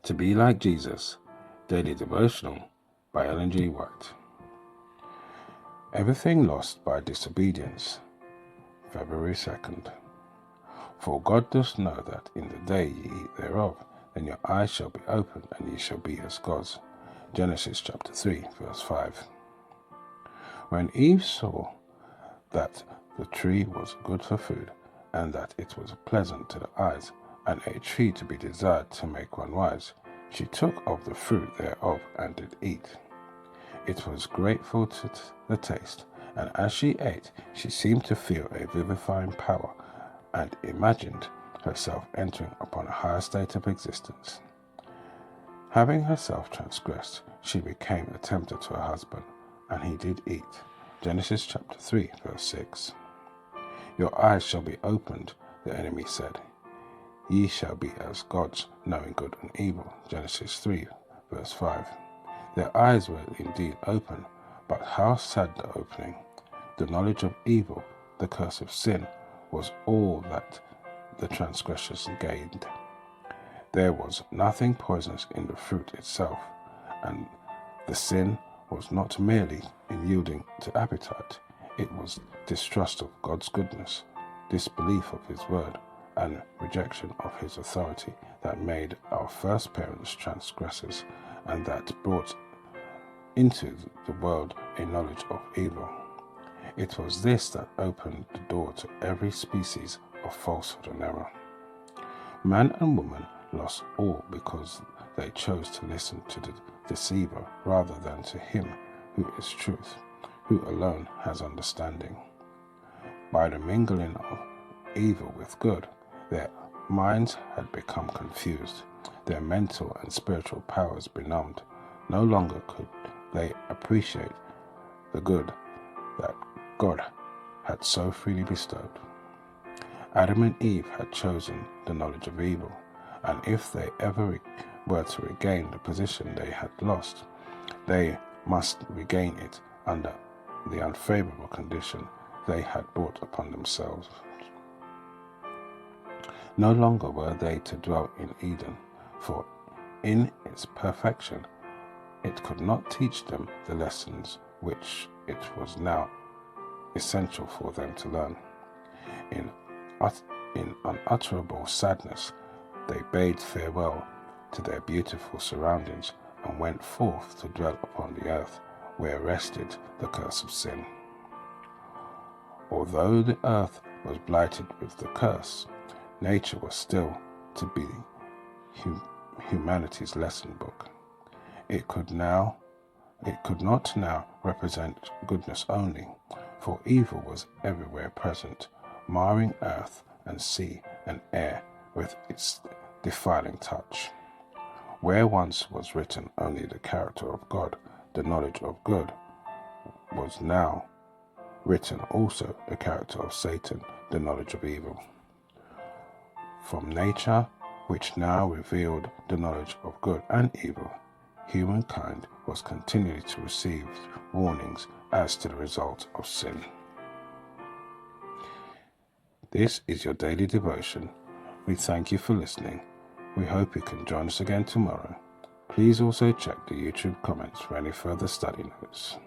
To Be Like Jesus, Daily Devotional by Ellen G. White. Everything lost by disobedience, February 2nd. For God doth know that in the day ye eat thereof, then your eyes shall be opened, and ye shall be as gods. Genesis chapter 3, verse 5. When Eve saw that the tree was good for food, and that it was pleasant to the eyes, and a tree to be desired to make one wise, she took of the fruit thereof, and did eat. It was grateful to the taste, and as she ate, she seemed to feel a vivifying power, and imagined herself entering upon a higher state of existence. Having herself transgressed, she became a tempter to her husband, and he did eat. Genesis chapter 3, verse 6. Your eyes shall be opened, the enemy said. Ye shall be as gods, knowing good and evil. Genesis 3, verse 5. Their eyes were indeed open, but how sad the opening! The knowledge of evil, the curse of sin, was all that the transgressors gained. There was nothing poisonous in the fruit itself, and the sin was not merely in yielding to appetite. It was distrust of God's goodness, disbelief of His word, and rejection of His authority that made our first parents transgressors, and that brought into the world a knowledge of evil. It was this that opened the door to every species of falsehood and error. Man and woman lost all because they chose to listen to the deceiver rather than to Him who is truth, who alone has understanding. By the mingling of evil with good, their minds had become confused, their mental and spiritual powers benumbed. No longer could they appreciate the good that God had so freely bestowed. Adam and Eve had chosen the knowledge of evil, and if they ever were to regain the position they had lost, they must regain it under the unfavorable condition they had brought upon themselves. No longer were they to dwell in Eden, for in its perfection it could not teach them the lessons which it was now essential for them to learn. In unutterable sadness, they bade farewell to their beautiful surroundings and went forth to dwell upon the earth, where rested the curse of sin. Although the earth was blighted with the curse, nature was still to be humanity's lesson book. It could not now represent goodness only, for evil was everywhere present, marring earth and sea and air with its defiling touch. Where once was written only the character of God, the knowledge of good, was now written also the character of Satan, the knowledge of evil. From nature, which now revealed the knowledge of good and evil, humankind was continually to receive warnings as to the result of sin. This is your daily devotion. We thank you for listening. We hope you can join us again tomorrow. Please also check the YouTube comments for any further study notes.